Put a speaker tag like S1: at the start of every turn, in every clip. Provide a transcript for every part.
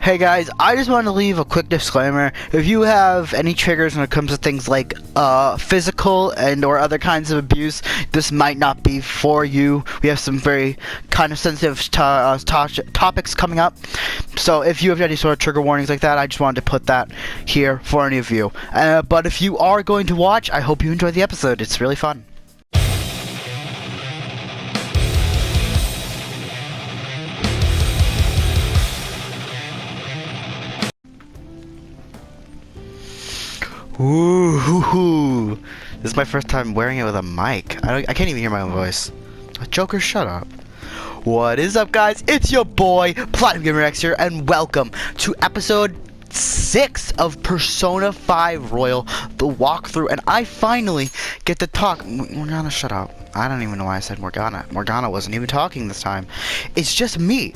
S1: Hey guys, I just want to leave a quick disclaimer. If you have any triggers when it comes to things like physical and or other kinds of abuse, this might not be for you. We have some very kind of sensitive topics coming up. So if you have any sort of trigger warnings like that, I just wanted to put that here for any of you. But if you are going to watch, I hope you enjoy the episode. It's really fun. Ooh, this is my first time wearing it with a mic. I can't even hear my own voice. Joker, shut up. What is up, guys? It's your boy Platinum Gamer X here, and welcome to episode 6 of Persona 5 Royal, the walkthrough. And I finally get to talk. Morgana, shut up. I don't even know why I said Morgana. Morgana wasn't even talking this time. It's just me.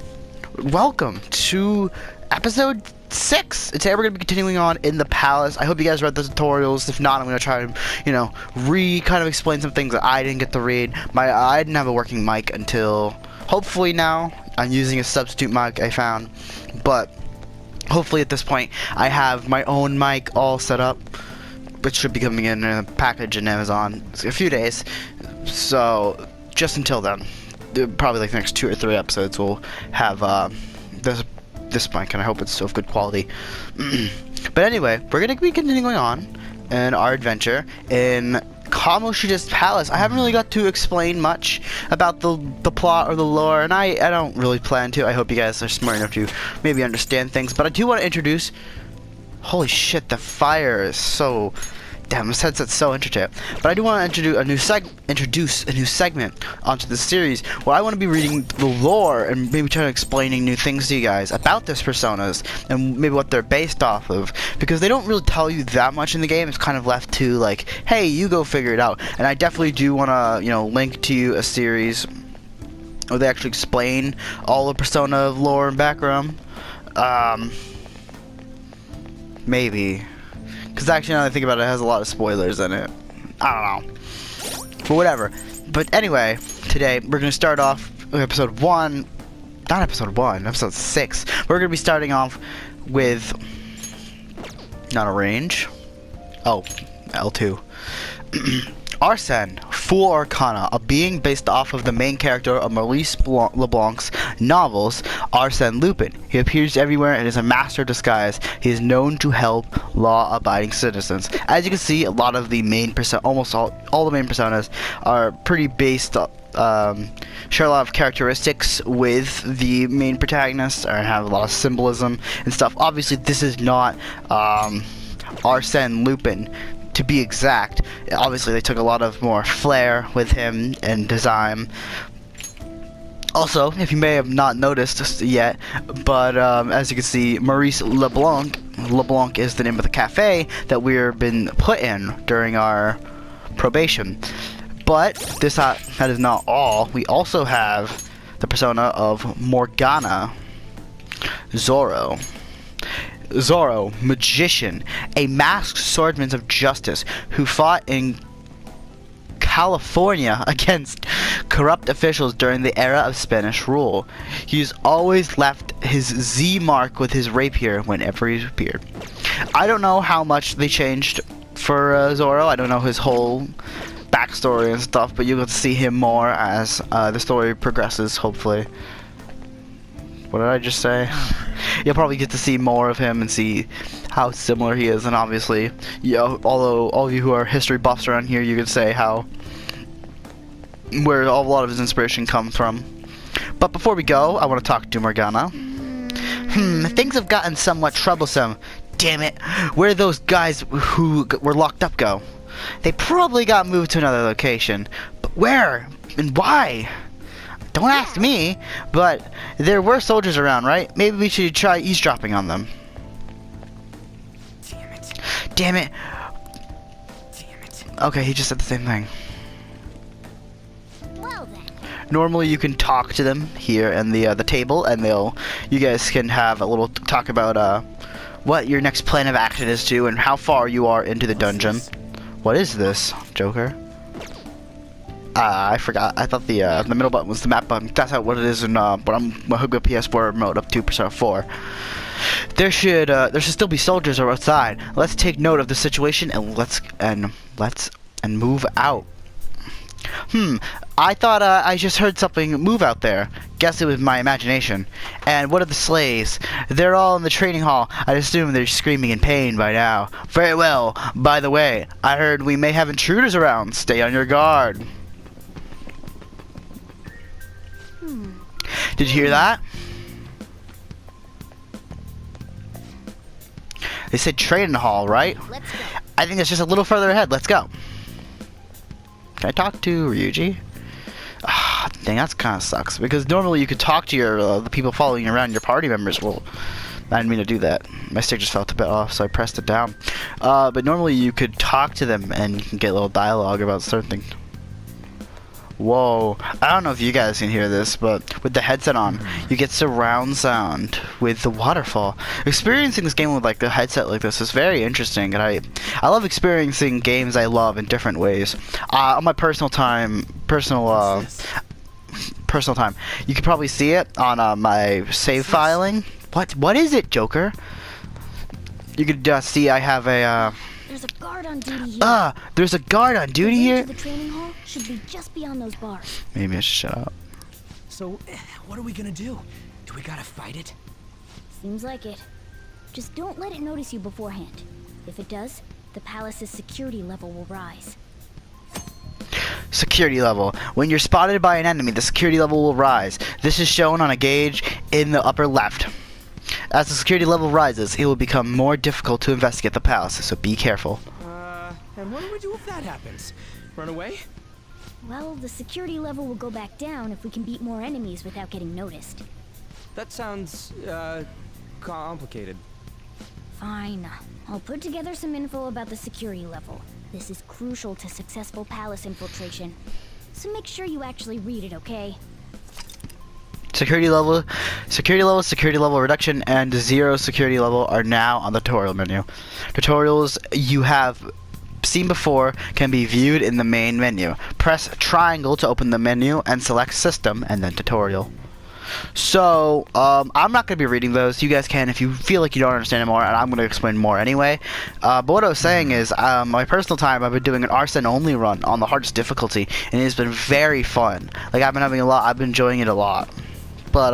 S1: Welcome to episode 6. Today we're going to be continuing on in the palace. I hope you guys read the tutorials. If not, I'm going to try to, kind of explain some things that I didn't get to read. I didn't have a working mic until, hopefully now, I'm using a substitute mic I found. But, hopefully at this point, I have my own mic all set up, which should be coming in a package in Amazon in a few days. So, just until then, probably like the next 2 or 3 episodes, we'll have this mic, and I hope it's of good quality. But anyway, we're gonna be continuing on in our adventure in Kamoshida's palace. I haven't really got to explain much about the plot or the lore, and I don't really plan to. I hope you guys are smart enough to maybe understand things, but I do want to introduce. Holy shit, the fire is so. Damn, this headset's so intricate. But I do want to introduce a new segment onto the series where I want to be reading the lore and maybe trying to explaining new things to you guys about this personas and maybe what they're based off of, because they don't really tell you that much in the game. It's kind of left to like, hey, you go figure it out. And I definitely do want to, link to you a series where they actually explain all the Persona lore and background. Maybe. Because actually, now that I think about it, it has a lot of spoilers in it. I don't know. But whatever. But anyway, today, we're going to start off with episode 1. Not episode 1, episode 6. We're going to be starting off with. Not a range. Oh, L2. Arsène, Fool Arcana, a being based off of the main character of Maurice Leblanc's novels, Arsène Lupin. He appears everywhere and is a master disguise. He is known to help law-abiding citizens. As you can see, a lot of the main almost all the main personas are pretty based share a lot of characteristics with the main protagonist, or have a lot of symbolism and stuff. Obviously, this is not Arsène Lupin. To be exact, obviously they took a lot of more flair with him and design. Also, if you may have not noticed yet, but as you can see, Maurice LeBlanc is the name of the cafe that we've been put in during our probation. But that is not all. We also have the persona of Morgana, Zoro, magician, a masked swordsman of justice who fought in California against corrupt officials during the era of Spanish rule. He's always left his Z mark with his rapier whenever he's appeared. I don't know how much they changed for Zoro. I don't know his whole backstory and stuff, but you'll get to see him more as the story progresses, hopefully. What did I just say? You'll probably get to see more of him and see how similar he is, and obviously, although all of you who are history buffs around here, you could say where a lot of his inspiration comes from. But before we go, I want to talk to Morgana. Things have gotten somewhat troublesome. Damn it, where did those guys who were locked up go? They probably got moved to another location. But where? And why? Don't ask me, but there were soldiers around, right? Maybe we should try eavesdropping on them. Damn it. Okay, he just said the same thing.
S2: Well then.
S1: Normally you can talk to them here in the table, and you guys can have a little talk about what your next plan of action is to, and how far you are into the dungeon. What is this, Joker? I forgot. I thought the middle button was the map button. That's what it is in when I'm hooked up PS4 remote up to Persona 4. There should still be soldiers outside. Let's take note of the situation and let's move out. I thought I just heard something move out there. Guess it was my imagination. And what are the slaves? They're all in the training hall. I assume they're screaming in pain by now. Very well. By the way, I heard we may have intruders around. Stay on your guard. Did you hear that? They said training hall, right?
S2: Let's go.
S1: I think it's just a little further ahead. Let's go. Can I talk to Ryuji? Ah, dang, that kind of sucks. Because normally you could talk to your the people following you around, your party members. Well, I didn't mean to do that. My stick just felt a bit off, so I pressed it down. But normally you could talk to them and you can get a little dialogue about certain things. Whoa, I don't know if you guys can hear this, but with the headset on, you get surround sound with the waterfall. Experiencing this game with like the headset like this is very interesting, and I love experiencing games I love in different ways. On my personal time, you can probably see it on my save filing. What is it, Joker? You could see I have a
S2: There's a guard on duty here.
S1: There's a guard on duty
S2: The way
S1: here?
S2: to the training hall should be just beyond those bars.
S1: Maybe I should shut up.
S3: So, what are we gonna do? Do we gotta fight it?
S2: Seems like it. Just don't let it notice you beforehand. If it does, the palace's security level will rise.
S1: Security level. When you're spotted by an enemy, the security level will rise. This is shown on a gauge in the upper left. As the security level rises, it will become more difficult to investigate the palace, so be careful.
S3: And what do we do if that happens? Run away?
S2: Well, the security level will go back down if we can beat more enemies without getting noticed.
S3: That sounds, complicated.
S2: Fine. I'll put together some info about the security level. This is crucial to successful palace infiltration. So make sure you actually read it, okay?
S1: Security level reduction, and 0 security level are now on the tutorial menu. Tutorials you have seen before can be viewed in the main menu. Press triangle to open the menu and select system and then tutorial. So, I'm not going to be reading those. You guys can if you feel like you don't understand it more, and I'm going to explain more anyway. But what I was saying is, my personal time, I've been doing an Arsene only run on the hardest difficulty, and it's been very fun. Like, I've been enjoying it a lot. But,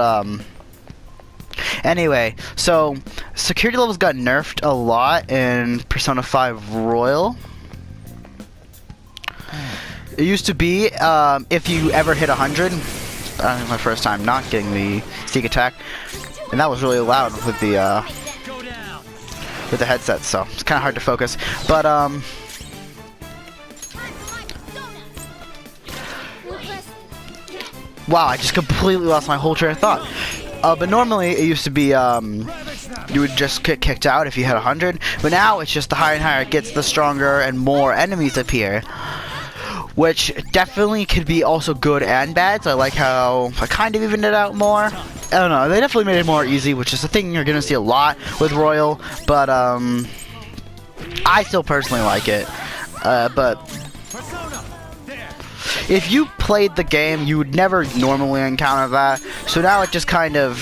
S1: anyway, so, security levels got nerfed a lot in Persona 5 Royal. It used to be, if you ever hit 100, my first time not getting the sneak attack, and that was really loud with the headset, so it's kind of hard to focus. But wow, I just completely lost my whole train of thought. But normally it used to be you would just get kicked out if you hit 100, but now it's just the higher and higher it gets, the stronger and more enemies appear. Which definitely could be also good and bad, so I like how I kind of evened it out more. I don't know, they definitely made it more easy, which is a thing you're gonna see a lot with Royal, but I still personally like it. But if you played the game, you would never normally encounter that, so now it just kind of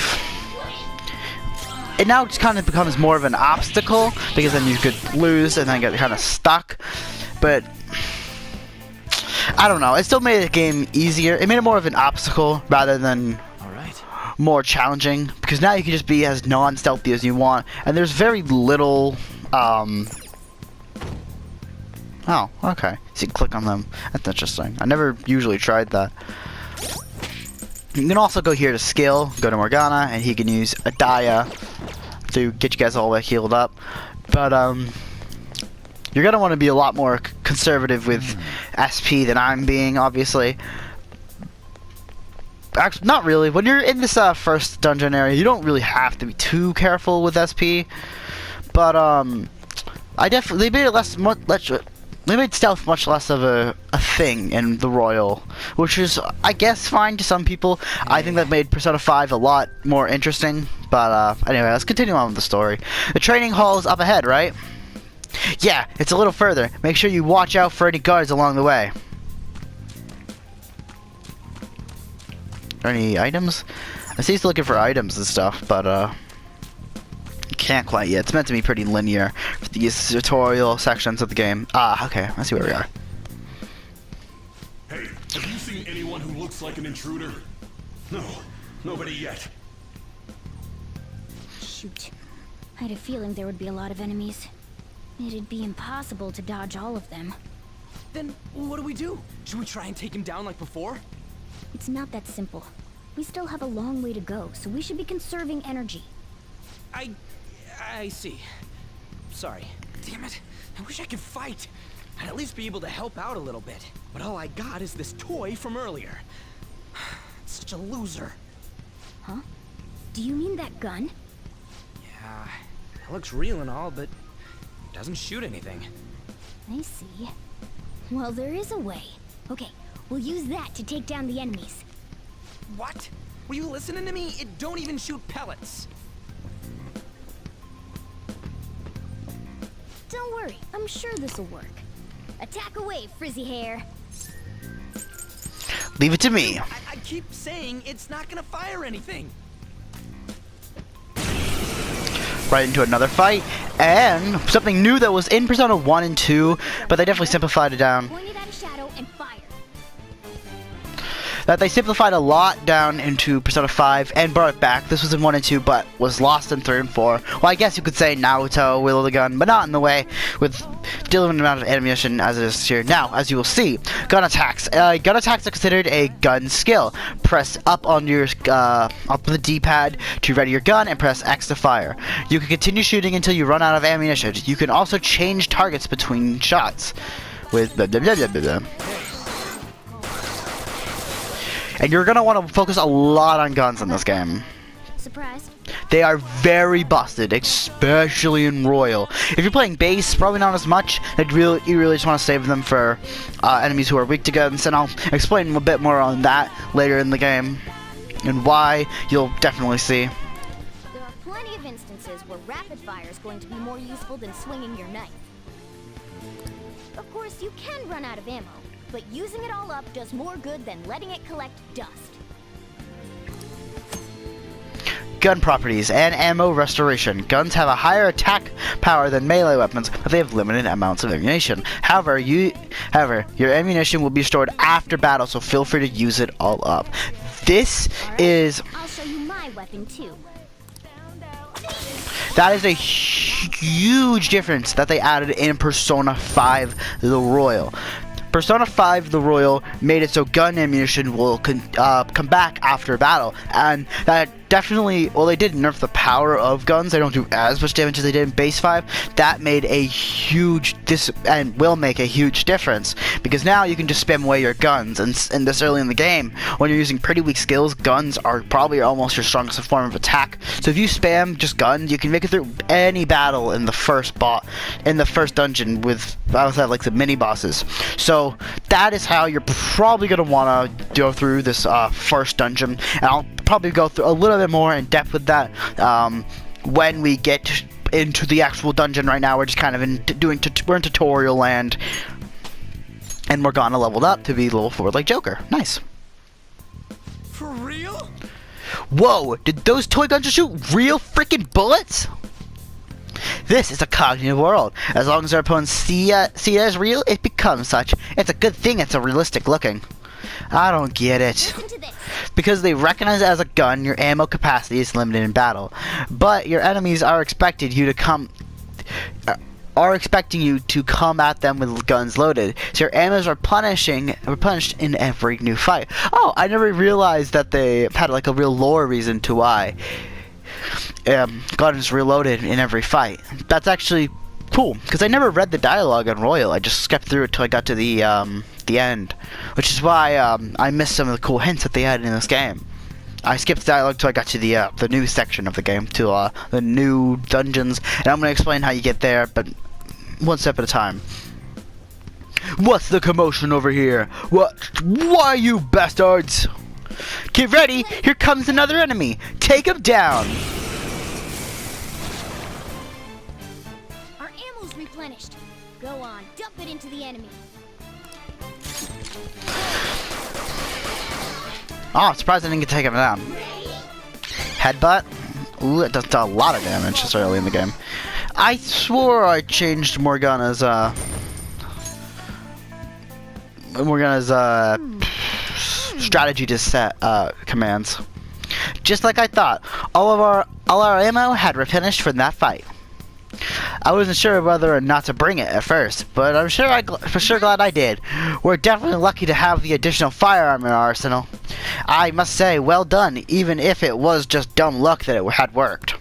S1: becomes more of an obstacle, because then you could lose and then get kind of stuck. But I don't know, it still made the game easier. It made it more of an obstacle rather than more challenging, because now you can just be as non-stealthy as you want, and there's very little oh, okay, so you can click on them. That's interesting. I never usually tried that. You can also go here to skill, go to Morgana, and he can use Adaya to get you guys all the way healed up. But you're gonna want to be a lot more conservative with SP than I'm being, obviously. Actually, not really. When you're in this first dungeon area, you don't really have to be too careful with SP. But they made it they made stealth much less of a thing in the Royal, which is, I guess, fine to some people. I think that made Persona 5 a lot more interesting. But anyway, let's continue on with the story. The training hall is up ahead, right? Yeah, it's a little further. Make sure you watch out for any guards along the way. there any items? I see he's looking for items and stuff, but can't quite yet. It's meant to be pretty linear for these tutorial sections of the game. Ah, okay. I see where we are.
S4: Hey, have you seen anyone who looks like an intruder? No, nobody yet.
S2: Shoot. I had a feeling there would be a lot of enemies. It'd be impossible to dodge all of them.
S3: Then what do we do? Should we try and take him down like before?
S2: It's not that simple. We still have a long way to go, so we should be conserving energy.
S3: I see. Sorry. Damn it. I wish I could fight. I'd at least be able to help out a little bit. But all I got is this toy from earlier. Such a loser.
S2: Huh? Do you mean that gun?
S3: Yeah, it looks real and all, but it doesn't shoot anything.
S2: I see. Well, there is a way. Okay, we'll use that to take down the enemies.
S3: What? Were you listening to me? It don't even shoot pellets.
S2: Don't worry, I'm sure this'll work. Attack away, frizzy hair.
S1: Leave it to me.
S3: I keep saying it's not gonna fire anything.
S1: Right into another fight, and something new that was in Persona 1 and 2, but they definitely simplified it down.
S2: Point it at a shadow and fire.
S1: That they simplified a lot down into Persona 5 and brought it back. This was in 1 and 2, but was lost in 3 and 4. Well, I guess you could say Naruto, Will of the Gun, but not in the way with dealing amount of ammunition as it is here. Now, as you will see, gun attacks. Gun attacks are considered a gun skill. Press up on your up on the D-pad to ready your gun and press X to fire. You can continue shooting until you run out of ammunition. You can also change targets between shots with blah, blah, blah, blah, blah, blah. And you're gonna want to focus a lot on guns in this game.
S2: Surprised?
S1: They are very busted, especially in Royal. If you're playing base, probably not as much. You really just want to save them for enemies who are weak to guns, and I'll explain a bit more on that later in the game, and why you'll definitely see.
S2: There are plenty of instances where rapid fire is going to be more useful than swinging your knife. Of course, you can run out of ammo, but using it all up does more good than letting it collect dust.
S1: Gun properties and ammo restoration. Guns have a higher attack power than melee weapons, but they have limited amounts of ammunition. However, your ammunition will be stored after battle, so feel free to use it all up. This is...
S2: I'll show you my weapon too.
S1: That is a huge difference that they added in Persona 5 The Royal. Persona 5 The Royal made it so gun ammunition will come back after battle, and that definitely, well, they did nerf the power of guns. They don't do as much damage as they did in base 5. That made a huge and will make a huge difference, because now you can just spam away your guns, and this early in the game, when you're using pretty weak skills, guns are probably almost your strongest form of attack. So if you spam just guns, you can make it through any battle in the first dungeon with like the mini bosses. So that is how you're probably gonna want to go through this first dungeon, and I'll probably go through a little bit more in depth with that when we get into the actual dungeon. Right now we're just kind of we're in tutorial land, and Morgana leveled up to be level 4 like Joker. Nice.
S3: For real?
S1: Whoa, did those toy guns just shoot real freaking bullets? This is a cognitive world. As long as our opponents see it as real, it becomes such. It's a good thing it's a realistic looking. I don't get it.
S2: Listen to this.
S1: Because they recognize it as a gun, your ammo capacity is limited in battle. But your enemies are expecting you to come at them with guns loaded. So your ammos are replenished in every new fight. Oh, I never realized that they had like a real lore reason to why guns reloaded in every fight. That's actually cool, because I never read the dialogue on Royal. I just skipped through it till I got to the end, which is why I missed some of the cool hints that they had in this game. I skipped the dialogue till I got to the new section of the game, to the new dungeons, and I'm going to explain how you get there, but one step at a time. What's the commotion over here? Why, you bastards? Get ready, here comes another enemy. Take him down.
S2: Our ammo's replenished. Go on, dump it into the enemy.
S1: Oh, I'm surprised I didn't get to take him down. Headbutt. Ooh, it does a lot of damage just early in the game. I swore I changed Morgana's strategy to set commands. Just like I thought, all our ammo had replenished from that fight. I wasn't sure whether or not to bring it at first, but I'm for sure glad I did. We're definitely lucky to have the additional firearm in our arsenal. I must say, well done, even if it was just dumb luck that it had worked.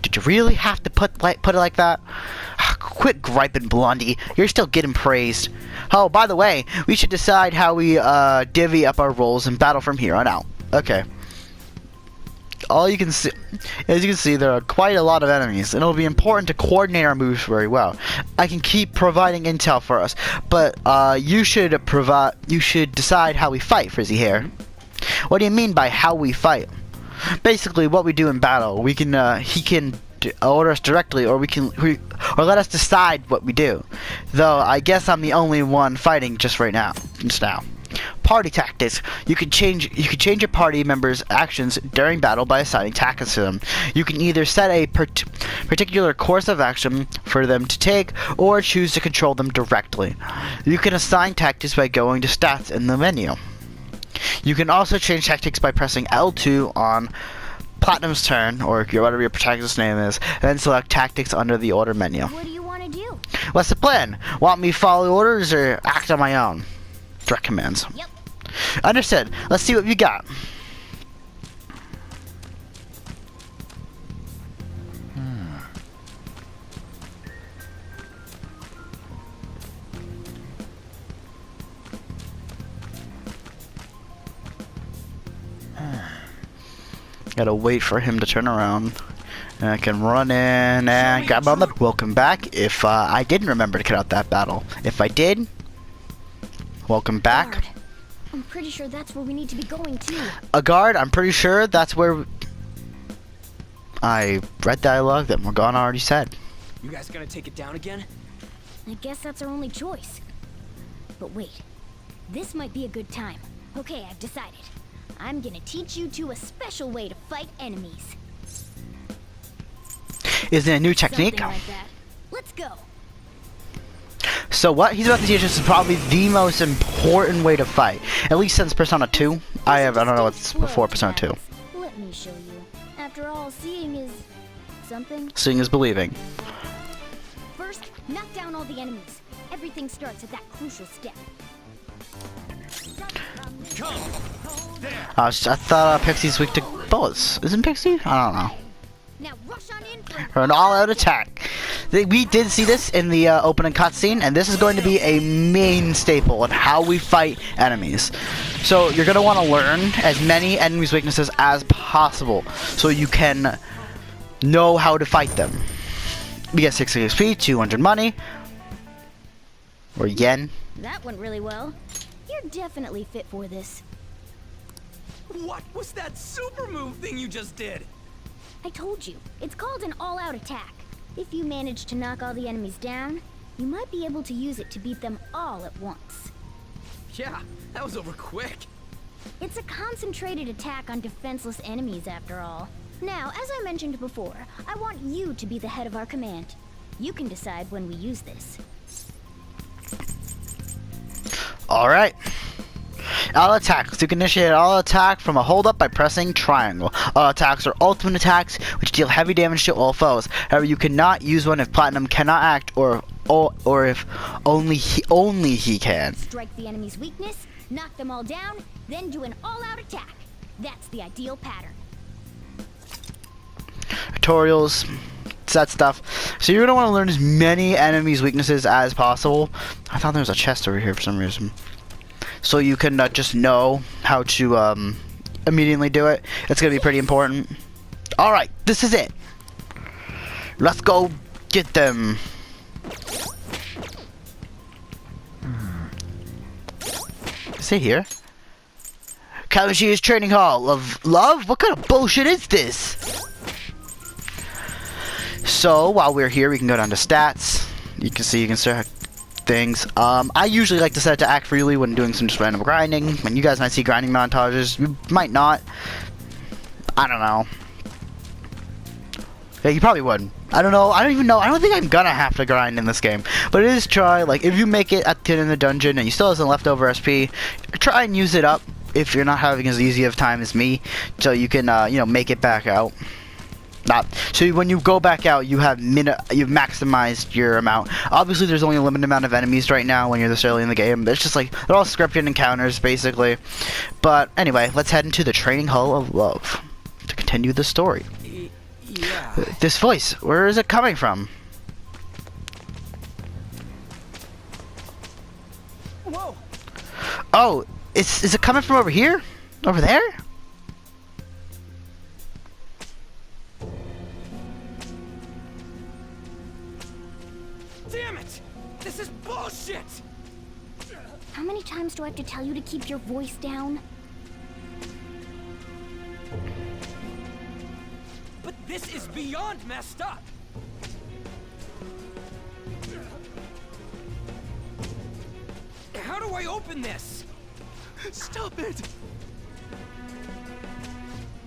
S1: Did you really have to put it like that? Quit griping, Blondie. You're still getting praised. Oh, by the way, we should decide how we divvy up our roles in battle from here on out. Okay. As you can see, there are quite a lot of enemies, and it'll be important to coordinate our moves very well. I can keep providing intel for us, but you should decide how we fight, Frizzy Hair. What do you mean by how we fight? Basically, what we do in battle. He can order us directly, or or let us decide what we do. Though I guess I'm the only one fighting just now. Party tactics. You can change your party members' actions during battle by assigning tactics to them. You can either set a particular course of action for them to take, or choose to control them directly. You can assign tactics by going to stats in the menu. You can also change tactics by pressing L2 on Platinum's turn, or whatever your protagonist's name is, and then select tactics under the order menu.
S2: What do you want to do?
S1: What's the plan? Want me to follow orders or act on my own? Direct commands.
S2: Yep.
S1: Understood. Let's see what you got. Gotta wait for him to turn around. And I can run in and grab on the... Welcome back. If I didn't remember to cut out that battle. If I did, welcome back.
S2: Guard. I'm pretty sure that's where we need to be going to.
S1: A guard, I'm pretty sure that's where... I read dialogue that Morgana already said.
S3: You guys gonna take it down again?
S2: I guess that's our only choice. But wait, this might be a good time. Okay, I've decided. I'm gonna teach you two a special way to fight enemies.
S1: Is it a new technique?
S2: Something like that. Let's go.
S1: So what he's about to teach us is probably the most important way to fight. At least since Persona 2. I don't know what's before Persona 2.
S2: Let me show you. After all, seeing is something.
S1: Seeing is believing.
S2: First, knock down all the enemies. Everything starts at that crucial step.
S1: I thought Pixie's weak to bullets. Isn't Pixie? I don't know.
S2: Now rush on in
S1: For an all-out attack. We did see this in the opening cutscene, and this is going to be a main staple in how we fight enemies. So you're going to want to learn as many enemies' weaknesses as possible, so you can know how to fight them. We get 60 XP, 200 money, or yen.
S2: That went really well. You're definitely fit for this.
S3: What was that super move thing you just did?
S2: I told you, it's called an all-out attack. If you manage to knock all the enemies down, you might be able to use it to beat them all at once.
S3: Yeah, that was over quick.
S2: It's a concentrated attack on defenseless enemies, after all. Now, as I mentioned before, I want you to be the head of our command. You can decide when we use this.
S1: Alright. All attacks. You can initiate all attack from a hold-up by pressing triangle. All attacks are ultimate attacks, which deal heavy damage to all foes. However, you cannot use one if Platinum cannot act, or if only he can.
S2: Strike the enemy's weakness, knock them all down, then do an all-out attack. That's the ideal pattern.
S1: Tutorials, that stuff. So you're gonna want to learn as many enemies' weaknesses as possible. I thought there was a chest over here for some reason. So you can just know how to immediately do it. It's gonna be pretty important. Alright, this is it. Let's go get them. Is it here? Kawashi's training hall of love? What kind of bullshit is this? So while we're here, we can go down to stats. You can see you can start things. I usually like to set it to act freely when doing some just random grinding. When you guys might see grinding montages, you might not. I don't know. Yeah, you probably wouldn't. I don't know. I don't even know. I don't think I'm gonna have to grind in this game. But it is try. Like, if you make it at the end of the dungeon and you still have some leftover SP, try and use it up if you're not having as easy of time as me, so you can, you know, make it back out. So when you go back out, you've maximized your amount. Obviously, there's only a limited amount of enemies right now when you're this early in the game. It's just like, they're all scripted encounters, basically. But anyway, let's head into the Training Hall of Love to continue the story.
S3: Yeah.
S1: This voice, where is it coming from?
S3: Whoa!
S1: Oh, is it coming from over here? Over there?
S3: Damn it! This is bullshit!
S2: How many times do I have to tell you to keep your voice down?
S3: But this is beyond messed up! How do I open this?
S5: Stop it!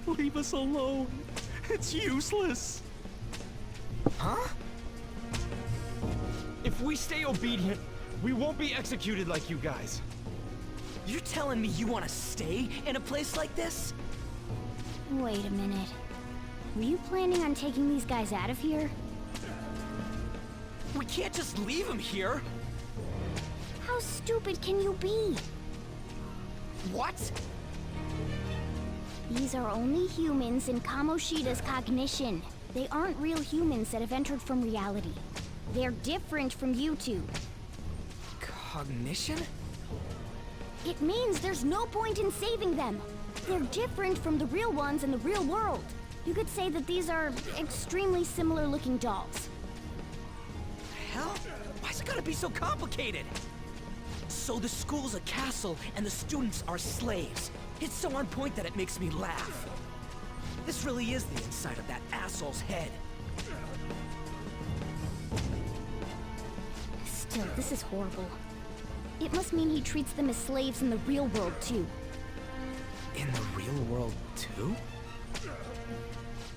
S5: Leave us alone. It's useless.
S3: Huh?
S5: If we stay obedient, we won't be executed like you guys.
S3: You're telling me you want to stay in a place like this?
S2: Wait a minute. Were you planning on taking these guys out of here?
S3: We can't just leave them here.
S2: How stupid can you be?
S3: What?
S2: These are only humans in Kamoshida's cognition. They aren't real humans that have entered from reality. They're different from you two.
S3: Cognition?
S2: It means there's no point in saving them. They're different from the real ones in the real world. You could say that these are extremely similar looking dolls.
S3: Hell? Why's it gotta be so complicated? So the school's a castle and the students are slaves. It's so on point that it makes me laugh. This really is the inside of that asshole's head.
S2: Still, this is horrible. It must mean he treats them as slaves in the real world too.
S3: In the real world, too?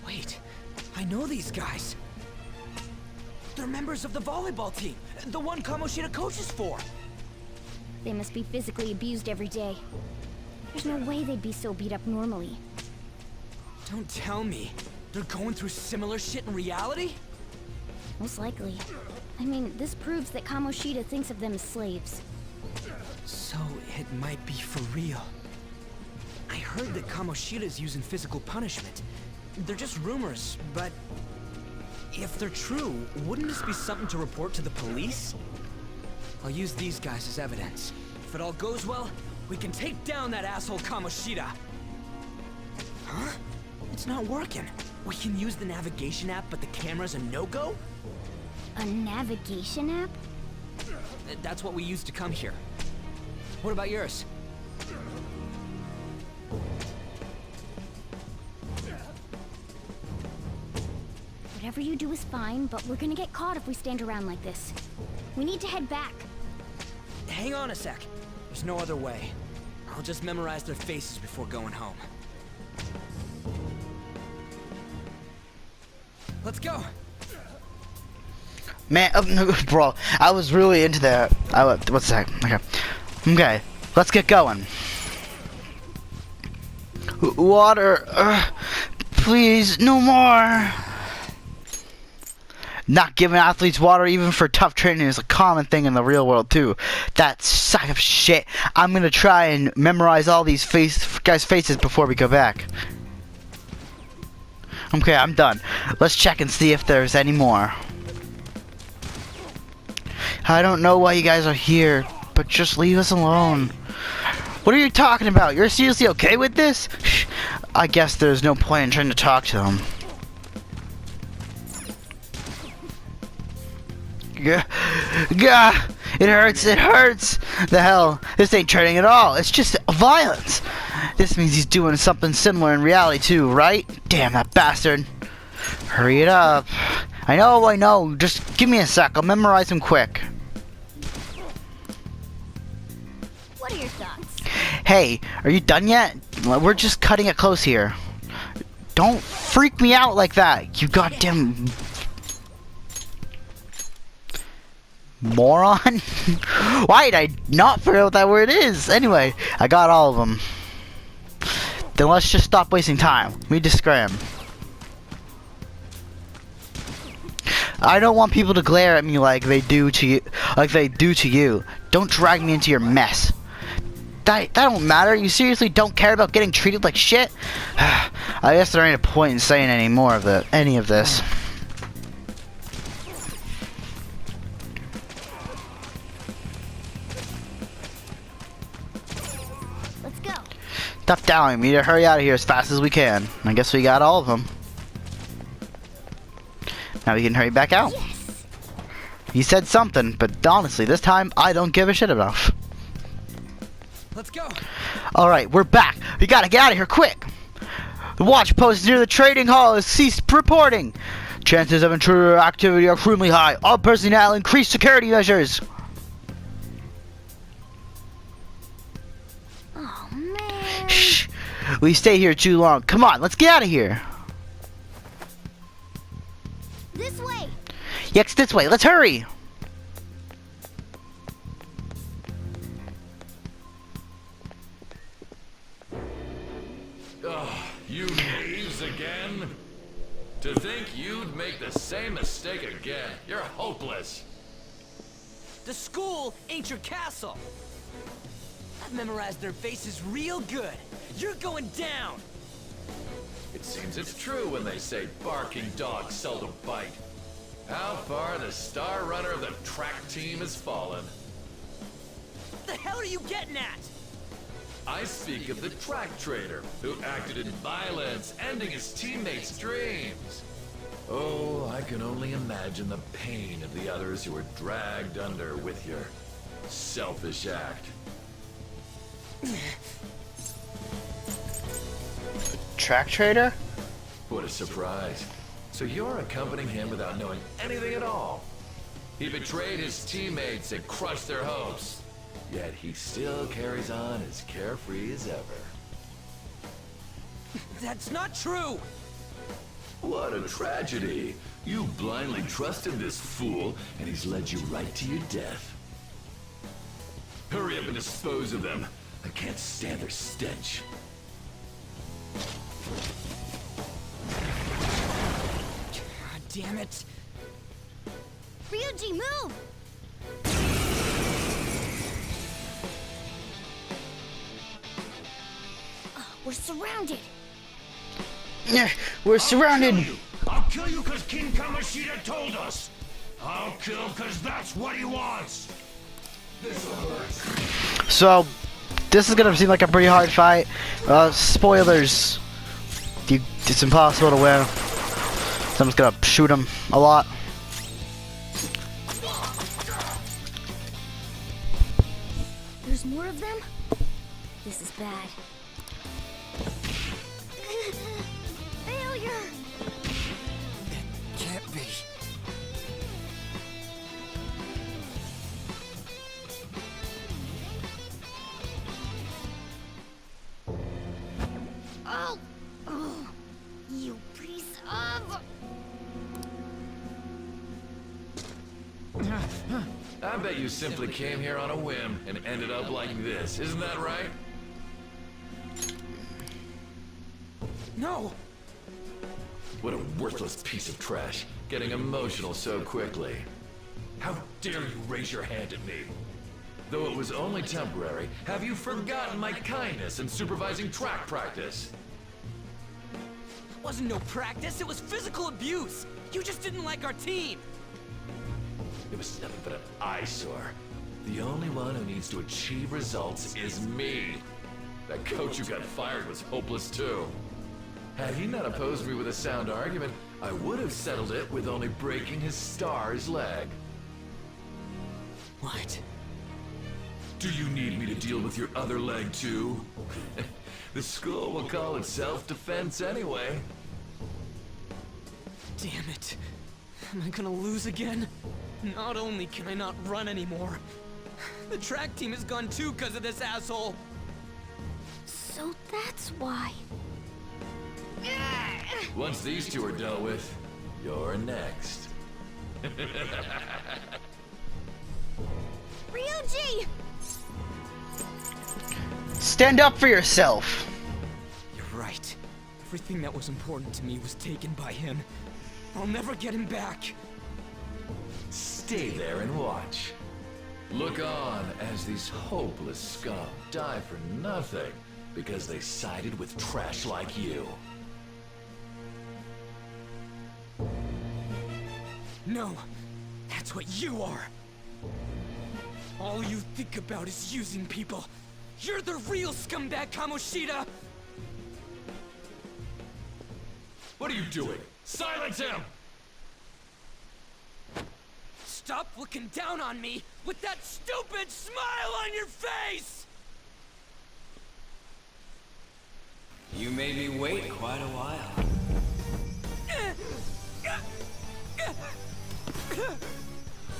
S3: Wait, I know these guys. They're members of the volleyball team, the one Kamoshida coaches for.
S2: They must be physically abused every day. There's no way they'd be so beat up normally.
S3: Don't tell me. They're going through similar shit in reality?
S2: Most likely. I mean, this proves that Kamoshida thinks of them as slaves.
S3: So it might be for real. I heard that Kamoshida's using physical punishment. They're just rumors, but if they're true, wouldn't this be something to report to the police? I'll use these guys as evidence. If it all goes well, we can take down that asshole Kamoshida. Huh? It's not working. We can use the navigation app, but the camera's a no-go?
S2: A navigation app?
S3: That's what we used to come here. What about yours?
S2: Whatever you do is fine, but we're gonna get caught if we stand around like this. We need to head back.
S3: Hang on a sec. There's no other way. I'll just memorize their faces before going home. Let's go!
S1: Man, bro, I was really into that. What's that? Okay, let's get going. Water, please, no more. Not giving athletes water even for tough training is a common thing in the real world too. That sack of shit. I'm gonna try and memorize all these guys' faces before we go back. Okay, I'm done. Let's check and see if there's any more. I don't know why you guys are here, but just leave us alone. What are you talking about? You're seriously okay with this? I guess there's no point in trying to talk to them. Gah! It hurts, it hurts! The hell? This ain't training at all. It's just violence. This means he's doing something similar in reality too, right? Damn, that bastard. Hurry it up. I know. Just give me a sec. I'll memorize him quick. Hey, are you done yet? We're just cutting it close here. Don't freak me out like that, you goddamn moron. Why did I not figure out what that word is? Anyway, I got all of them. Then let's just stop wasting time. We just scram. I don't want people to glare at me like they do to you. Don't drag me into your mess. That don't matter. You seriously don't care about getting treated like shit? I guess there ain't a point in saying any of this.
S2: Let's go.
S1: Stop doubting me to hurry out of here as fast as we can. I guess we got all of them. Now we can hurry back out.
S2: Yes.
S1: You said something, but honestly, this time I don't give a shit enough.
S3: Let's go.
S1: Alright, we're back. We gotta get out of here quick. The watch post near the trading hall has ceased reporting. Chances of intruder activity are extremely high. All personnel increase security measures.
S2: Oh man.
S1: Shh. We stay here too long. Come on, let's get out of here.
S2: This way.
S1: Yes, this way. Let's hurry.
S4: You knaves again? To think you'd make the same mistake again. You're hopeless.
S3: The school ain't your castle. I've memorized their faces real good. You're going down.
S4: It seems it's true when they say barking dogs seldom bite. How far the star runner of the track team has fallen.
S3: What the hell are you getting at?
S4: I speak of the track trader who acted in violence, ending his teammates' dreams. Oh, I can only imagine the pain of the others who were dragged under with your selfish act.
S1: Track trader?
S4: What a surprise. So you're accompanying him without knowing anything at all. He betrayed his teammates and crushed their hopes. Yet he still carries on as carefree as ever.
S3: That's not true.
S4: What a tragedy. You blindly trusted this fool, and he's led you right to your death. Hurry up and dispose of them. I can't stand their stench.
S3: God damn it.
S2: Ryuji, move! We're surrounded.
S1: Yeah, we're surrounded.
S6: I'll kill you because King Kamoshida told us. I'll kill because that's what he wants.
S1: So, this is gonna seem like a pretty hard fight. Spoilers. It's impossible to win. So I'm just gonna shoot him a lot.
S2: There's more of them? This is bad. Failure!
S3: Can't be.
S2: Oh! Oh! You piece of...
S4: I bet you simply came here on a whim and ended up like this. Isn't that right?
S3: No!
S4: What a worthless piece of trash, getting emotional so quickly. How dare you raise your hand at me? Though it was only temporary, have you forgotten my kindness in supervising track practice?
S3: It wasn't no practice, it was physical abuse! You just didn't like our team!
S4: It was nothing but an eyesore. The only one who needs to achieve results is me. That coach who got fired was hopeless too. Had he not opposed me with a sound argument, I would have settled it with only breaking his star's leg.
S3: What?
S4: Do you need me to deal with your other leg too? The school will call it self-defense anyway.
S3: Damn it. Am I gonna lose again? Not only can I not run anymore, the track team is gone too because of this asshole.
S2: So that's why.
S4: Once these two are dealt with, you're next.
S2: Ryuji!
S1: Stand up for yourself.
S3: You're right. Everything that was important to me was taken by him. I'll never get him back.
S4: Stay there and watch. Look on as these hopeless scum die for nothing because they sided with trash like you.
S3: No, that's what you are. All you think about is using people. You're the real scumbag, Kamoshida!
S4: What are you doing? Silence him!
S3: Stop looking down on me with that stupid smile on your face!
S7: You made me wait quite a while.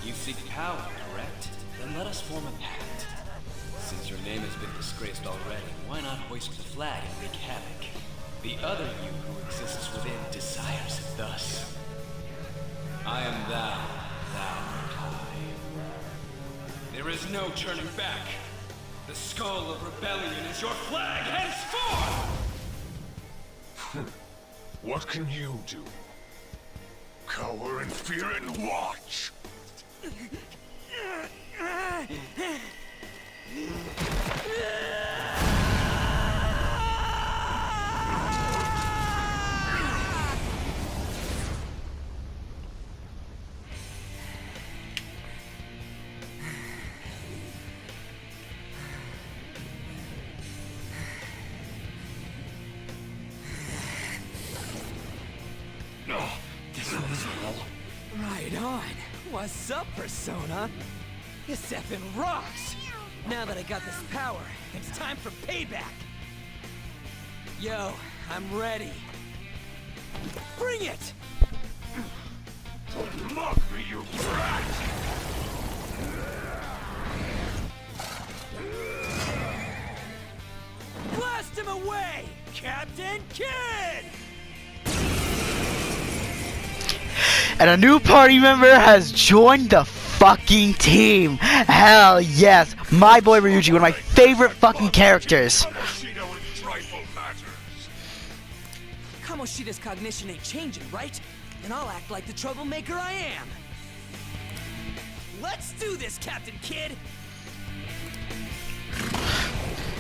S7: You seek power, correct? Then let us form a pact. Since your name has been disgraced already, why not hoist the flag and wreak havoc? The other you who exists within desires it thus. I am thou, thou art I. There is no turning back. The skull of rebellion is your flag henceforth!
S6: What can you do? Cower in fear and watch!
S3: Right on. What's up, Persona? This effing rocks! Now that I got this power, it's time for payback! Yo, I'm ready. Bring it!
S6: Mock me, you brat!
S3: Blast him away, Captain Kid!
S1: And a new party member has joined the fucking team. Hell yes. My boy Ryuji, one of my favorite fucking characters.
S6: Kamoshida with trifle matters.
S3: Kamoshida's cognition ain't changing, right? And I'll act like the troublemaker I am. Let's do this, Captain Kid!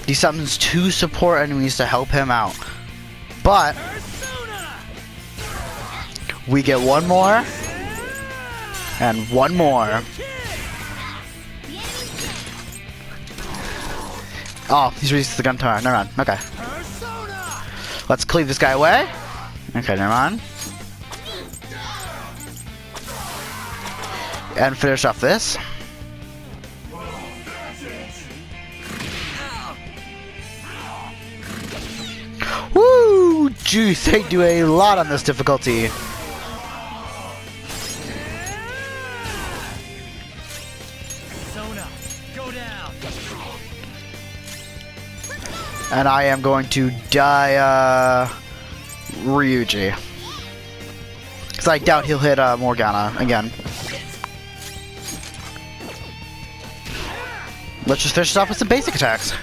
S1: He summons 2 support enemies to help him out. But
S3: Persona!
S1: we get one more. And one more. Oh, he's released the gun tower. Never mind. Okay.
S3: Persona!
S1: Let's cleave this guy away. Okay, never mind. And finish off this. Woo! Jeez, they do a lot on this difficulty.
S5: Persona, go down.
S1: And I am going to die, Ryuji. Because I doubt he'll hit, Morgana again. Let's just finish it off with some basic attacks.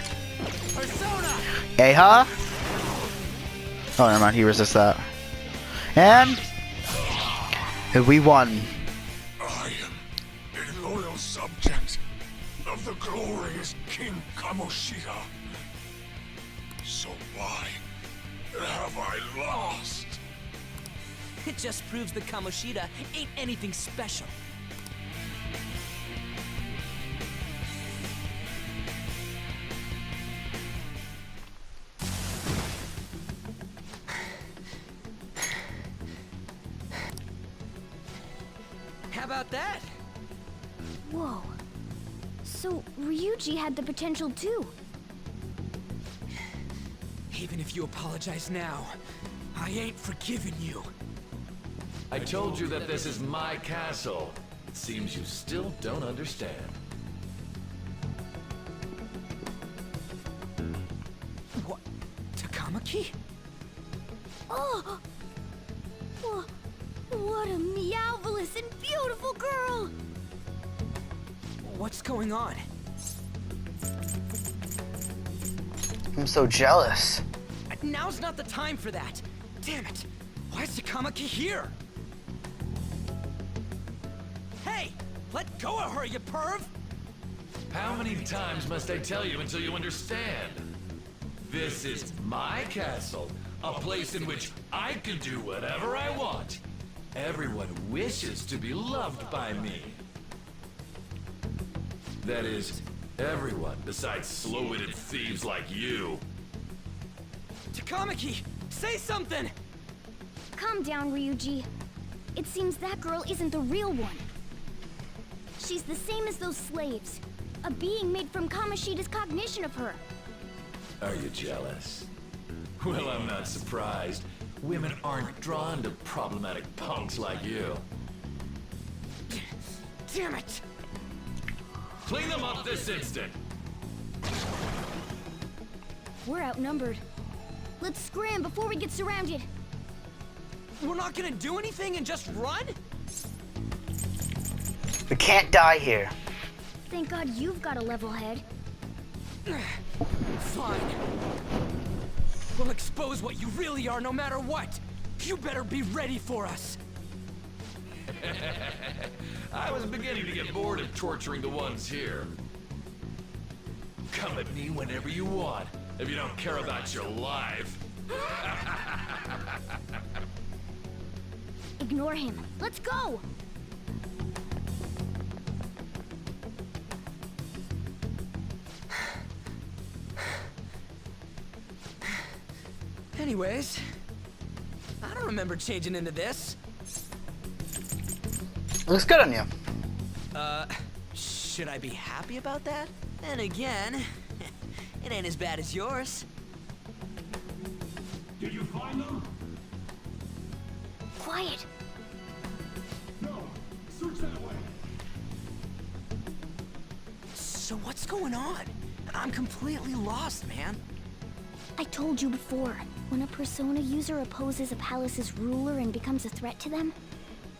S1: Aha! Oh, never mind, he resists that. And we won.
S6: I am a loyal subject of the glorious King Kamoshida. So why have I lost?
S3: It just proves that Kamoshida ain't anything special. How about that?
S2: Whoa. So Ryuji had the potential too.
S3: Even if you apologize now, I ain't forgiving you.
S4: I told you that this is my castle. It seems you still don't understand.
S3: What? Takamaki?
S2: Oh! What a meowvelous and beautiful girl!
S3: What's going on?
S1: I'm so jealous.
S3: Now's not the time for that. Damn it. Why is Takamaki here? Hey! Let go of her, you perv!
S4: How many times must I tell you until you understand? This is my castle, a place in which I can do whatever I want. Everyone wishes to be loved by me. That is, everyone besides slow-witted thieves like you.
S3: Takamaki! Say something!
S2: Calm down, Ryuji. It seems that girl isn't the real one. She's the same as those slaves. A being made from Kamoshida's cognition of her.
S4: Are you jealous? Well, I'm not surprised. Women aren't drawn to problematic punks like you.
S3: Damn it!
S4: Clean them up this instant!
S2: We're outnumbered. Let's scram before we get surrounded.
S3: We're not gonna do anything and just run?
S1: We can't die here.
S2: Thank God you've got a level head.
S3: Fine. We'll expose what you really are no matter what. You better be ready for us.
S4: I was beginning to get bored of torturing the ones here. Come at me whenever you want, if you don't care about your life.
S2: Ignore him. Let's go!
S3: Anyways, I don't remember changing into this.
S1: Looks good on you.
S3: Should I be happy about that? Then again, it ain't as bad as yours.
S6: Did you find them?
S2: Quiet.
S6: No. Search that way.
S3: So what's going on? I'm completely lost, man.
S2: I told you before, when a Persona user opposes a palace's ruler and becomes a threat to them,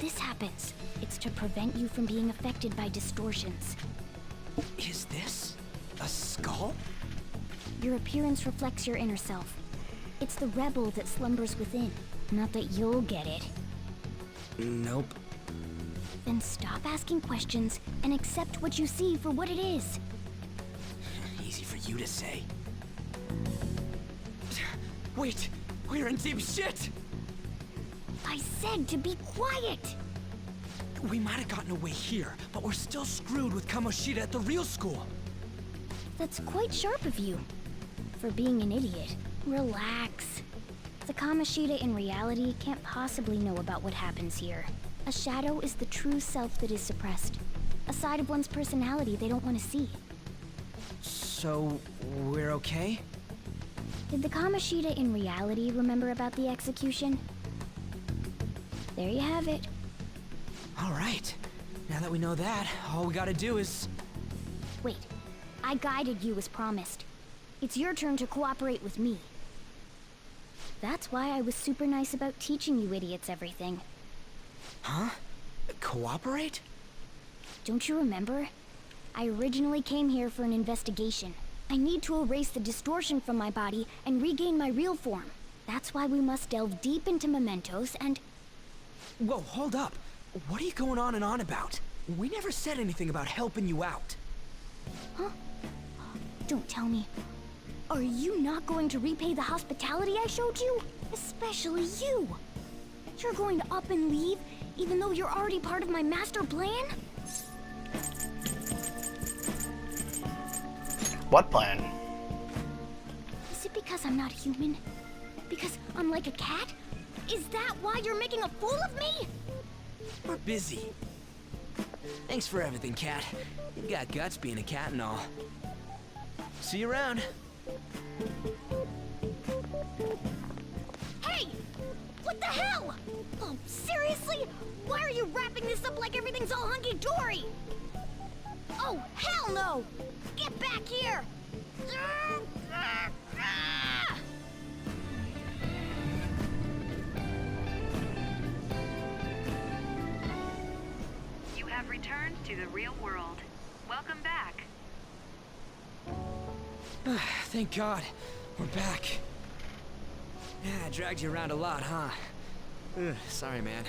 S2: this happens. It's to prevent you from being affected by distortions.
S3: Is this a skull?
S2: Your appearance reflects your inner self. It's the rebel that slumbers within. Not that you'll get it.
S3: Nope.
S2: Then stop asking questions and accept what you see for what it is.
S3: Easy for you to say. Wait, we're in deep shit!
S2: I said to be quiet!
S3: We might have gotten away here, but we're still screwed with Kamoshida at the real school.
S2: That's quite sharp of you. For being an idiot, relax. The Kamoshida in reality can't possibly know about what happens here. A shadow is the true self that is suppressed. A side of one's personality they don't want to see.
S3: So, we're okay?
S2: Did the Kamoshida in reality remember about the execution? There you have it.
S3: Alright. Now that we know that, all we gotta do is...
S2: Wait, I guided you as promised. It's your turn to cooperate with me. That's why I was super nice about teaching you idiots everything.
S3: Huh? Cooperate?
S2: Don't you remember? I originally came here for an investigation. I need to erase the distortion from my body and regain my real form. That's why we must delve deep into mementos and...
S3: Whoa, hold up. What are you going on and on about? We never said anything about helping you out.
S2: Huh? Don't tell me. Are you not going to repay the hospitality I showed you? Especially you! You're going to up and leave, even though you're already part of my master plan?
S1: What plan?
S2: Is it because I'm not human? Because I'm like a cat? Is that why you're making a fool of me?
S3: We're busy. Thanks for everything, Cat. You've got guts being a cat and all. See you around.
S2: Hey! What the hell? Oh, seriously? Why are you wrapping this up like everything's all hunky-dory? Oh, hell no! Get back here!
S8: returned to the real world. Welcome back.
S3: Thank God. We're back. Yeah, I dragged you around a lot, huh? Ugh, sorry, man.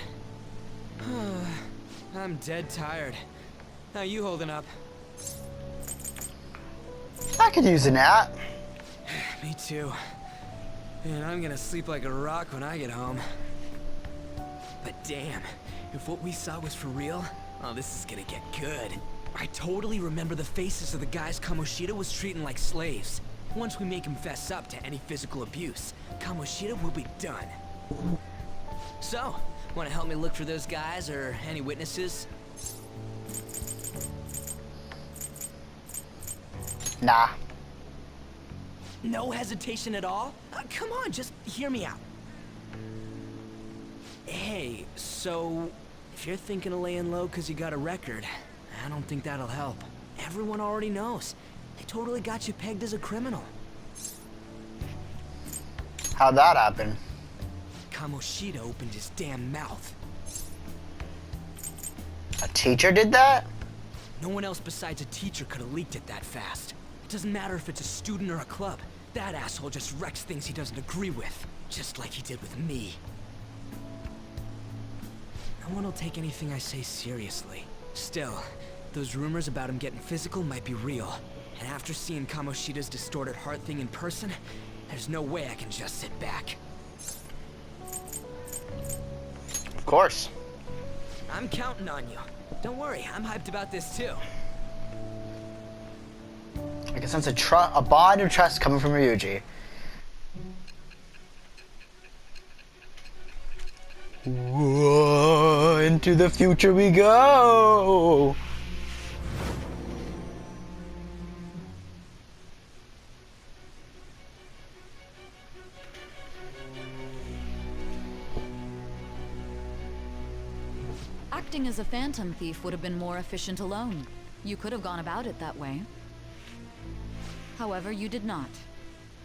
S3: I'm dead tired. How you holding up?
S1: I could use a nap.
S3: Me too. And I'm gonna sleep like a rock when I get home. But damn, if what we saw was for real, oh, this is gonna get good. I totally remember the faces of the guys Kamoshida was treating like slaves. Once we make him fess up to any physical abuse, Kamoshida will be done. So, wanna help me look for those guys or any witnesses?
S1: Nah.
S3: No hesitation at all? Come on, just hear me out. Hey, so if you're thinking of laying low because you got a record, I don't think that'll help. Everyone already knows. They totally got you pegged as a criminal.
S1: How'd that happen?
S3: Kamoshida opened his damn mouth.
S1: A teacher did that?
S3: No one else besides a teacher could have leaked it that fast. It doesn't matter if it's a student or a club. That asshole just wrecks things he doesn't agree with. Just like he did with me. No one will take anything I say seriously. Still, those rumors about him getting physical might be real. And after seeing Kamoshida's distorted heart thing in person, there's no way I can just sit back.
S1: Of course.
S3: I'm counting on you. Don't worry, I'm hyped about this too.
S1: I can sense a bond of trust coming from Ryuji. Whoa, into the future we go!
S9: Acting as a phantom thief would have been more efficient alone. You could have gone about it that way. However, you did not.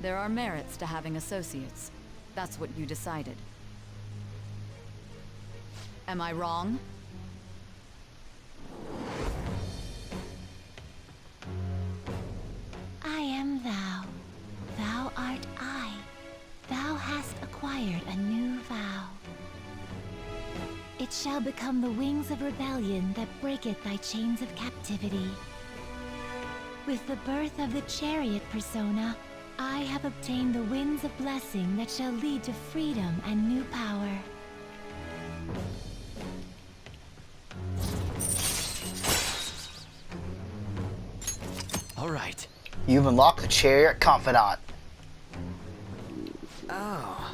S9: There are merits to having associates. That's what you decided. Am I wrong?
S10: I am thou. Thou art I. Thou hast acquired a new vow. It shall become the wings of rebellion that breaketh thy chains of captivity. With the birth of the chariot persona, I have obtained the winds of blessing that shall lead to freedom and new power.
S3: All right.
S1: You've unlocked the chariot confidant.
S3: Oh,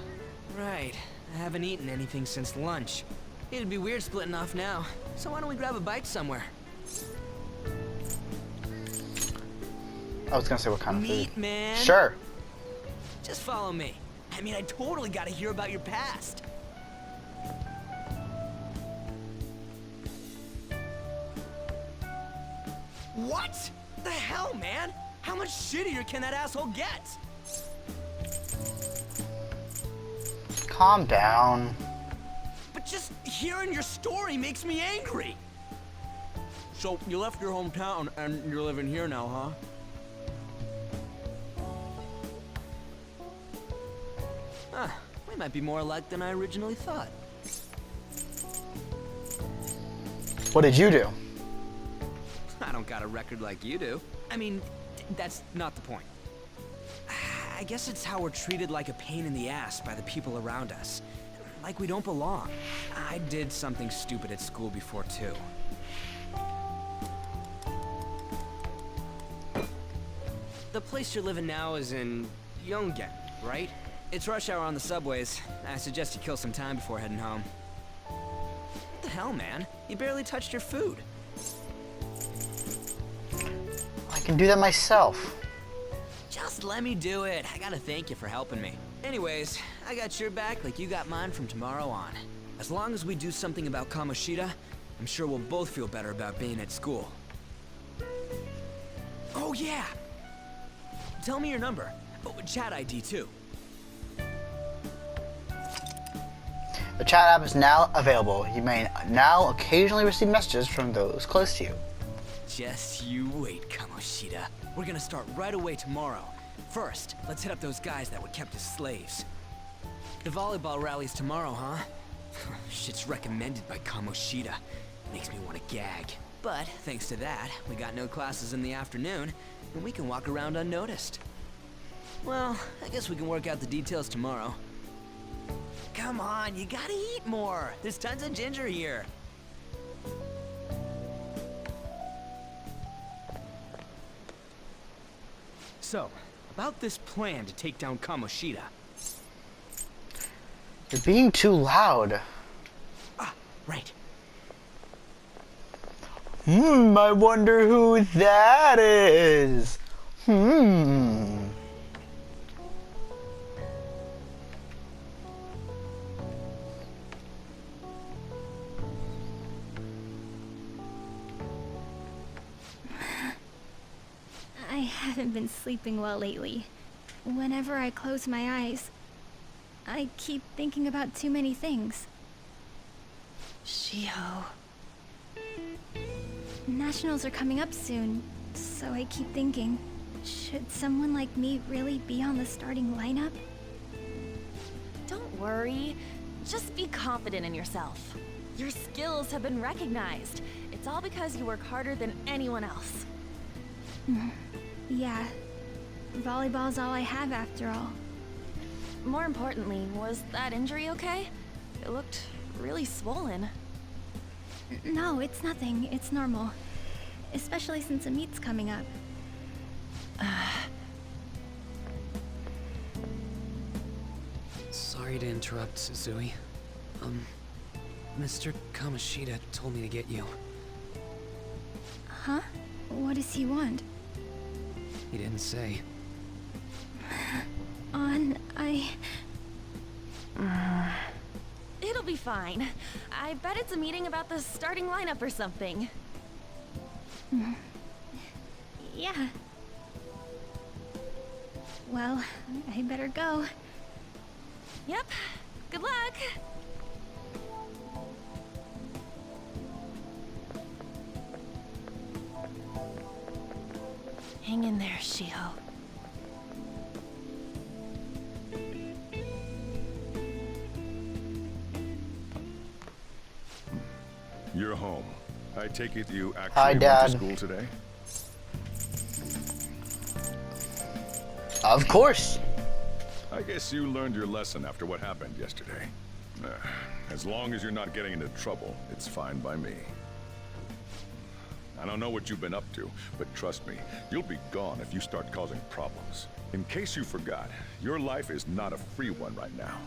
S3: right. I haven't eaten anything since lunch. It'd be weird splitting off now, so why don't we grab a bite somewhere?
S1: I was gonna say what kind of
S3: Meat,
S1: food.
S3: man.
S1: Sure.
S3: Just follow me. I mean, I totally gotta hear about your past. What? The hell, man? How much shittier can that asshole get?
S1: Calm down.
S3: But just hearing your story makes me angry. So, you left your hometown and you're living here now, huh? Huh, we might be more alike than I originally thought.
S1: What did you do?
S3: I don't got a record like you do. I mean, that's not the point. I guess it's how we're treated like a pain in the ass by the people around us. Like we don't belong. I did something stupid at school before, too. The place you're living now is in Yongen, right? It's rush hour on the subways. I suggest you kill some time before heading home. What the hell, man? You barely touched your food.
S1: I can do that myself.
S3: Just let me do it. I gotta thank you for helping me. Anyways, I got your back like you got mine from tomorrow on. As long as we do something about Kamoshida, I'm sure we'll both feel better about being at school. Oh yeah! Tell me your number. Oh, chat ID too.
S1: The chat app is now available. You may now occasionally receive messages from those close to you.
S3: Just you wait, Kamoshida. We're gonna start right away tomorrow. First, let's hit up those guys that were kept as slaves. The volleyball rally's tomorrow, huh? Shit's recommended by Kamoshida. Makes me want to gag. But thanks to that, we got no classes in the afternoon, and we can walk around unnoticed. Well, I guess we can work out the details tomorrow. Come on, you gotta eat more. There's tons of ginger here. So, about this plan to take down Kamoshida.
S1: You're being too loud.
S3: Ah, right.
S1: I wonder who that is.
S11: I haven't been sleeping well lately. Whenever I close my eyes, I keep thinking about too many things.
S9: Shiho.
S11: Nationals are coming up soon, so I keep thinking, should someone like me really be on the starting lineup?
S12: Don't worry. Just be confident in yourself. Your skills have been recognized. It's all because you work harder than anyone else.
S11: Yeah. Volleyball's all I have after all.
S12: More importantly, was that injury okay? It looked really swollen.
S11: No, it's nothing. It's normal. Especially since a meet's coming up.
S3: Sorry to interrupt, Suzui. Mr. Kamoshida told me to get you.
S11: Huh? What does he want?
S3: He didn't say.
S12: It'll be fine. I bet it's a meeting about the starting lineup or something.
S11: Yeah. Well, I better go.
S12: Yep. Good luck! Hang in there, Shiho.
S13: You're home. I take it you
S1: Hi,
S13: actually went
S1: Dad.
S13: to school today?
S1: Of course.
S13: I guess you learned your lesson after what happened yesterday. As long as you're not getting into trouble, it's fine by me. I don't know what you've been up to, but trust me, you'll be gone if you start causing problems. In case you forgot, your life is not a free one right now.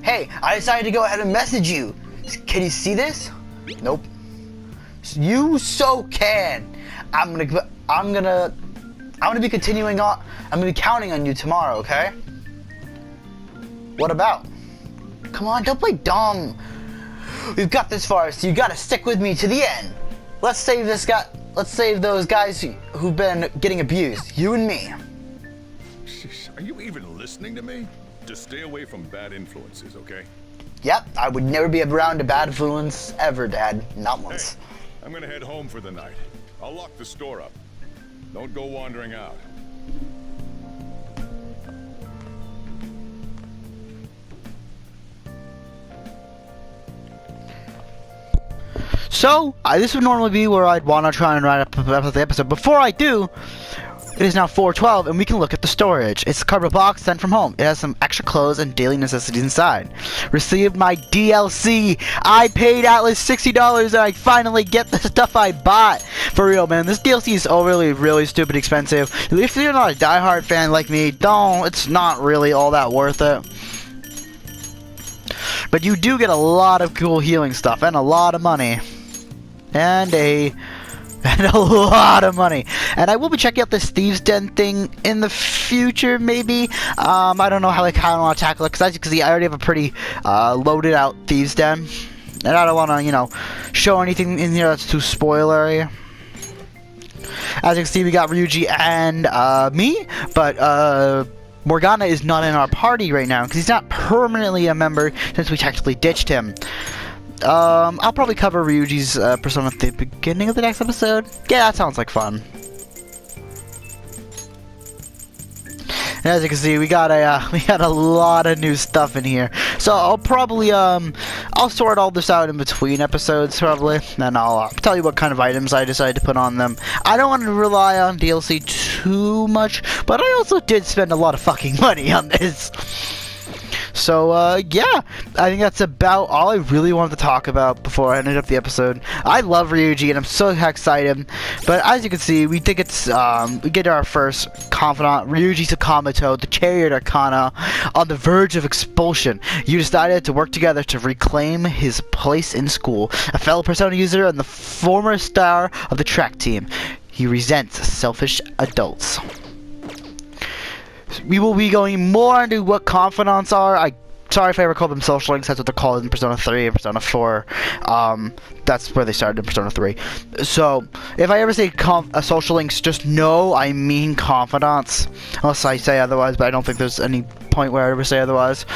S1: Hey, I decided to go ahead and message you. Can you see this? Nope. You so can. I'm gonna be continuing on. I'm gonna be counting on you tomorrow, okay? What about? Come on, don't play dumb. We've got this far, so you gotta stick with me to the end. Let's save this guy. Let's save those guys who've been getting abused. You and me.
S13: Are you even listening to me? Just stay away from bad influences, okay?
S1: Yep, I would never be around a bad influence ever, Dad. Not once.
S13: Hey, I'm gonna head home for the night. I'll lock the store up. Don't go wandering out.
S1: So, this would normally be where I'd want to try and write up the episode. Before I do, it is now 4:12, and we can look at the storage. It's a cardboard box sent from home. It has some extra clothes and daily necessities inside. Received my DLC. I paid Atlas $60, and I finally get the stuff I bought. For real, man, this DLC is overly, really stupid expensive. If you're not a diehard fan like me, it's not really all that worth it. But you do get a lot of cool healing stuff, and a lot of money. And a lot of money. And I will be checking out this Thieves' Den thing in the future, maybe. I don't know how I want to tackle it, because I already have a pretty loaded out Thieves' Den. And I don't want to, show anything in here that's too spoilery. As you can see, we got Ryuji and me, but Morgana is not in our party right now because he's not permanently a member since we technically ditched him. I'll probably cover Ryuji's persona at the beginning of the next episode. Yeah, that sounds like fun. And as you can see, we got a lot of new stuff in here. So I'll probably I'll sort all this out in between episodes probably, and I'll tell you what kind of items I decided to put on them. I don't want to rely on DLC too much, but I also did spend a lot of fucking money on this. So, yeah, I think that's about all I really wanted to talk about before I ended up the episode. I love Ryuji, and I'm so excited. But as you can see, we think it's, we get our first confidant, Ryuji Sakamoto, the Chariot Arcana, on the verge of expulsion. You decided to work together to reclaim his place in school. A fellow Persona user and the former star of the track team. He resents selfish adults. We will be going more into what confidants are. Sorry if I ever call them social links. That's what they're called in Persona 3 and Persona 4. That's where they started in Persona 3. So, if I ever say social links, just know I mean confidants. Unless I say otherwise, but I don't think there's any point where I ever say otherwise.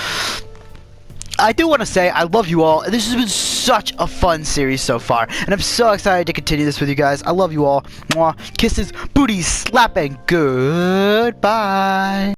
S1: I do want to say I love you all. This has been such a fun series so far, and I'm so excited to continue this with you guys. I love you all. Mwah. Kisses, booties, slapping. Goodbye.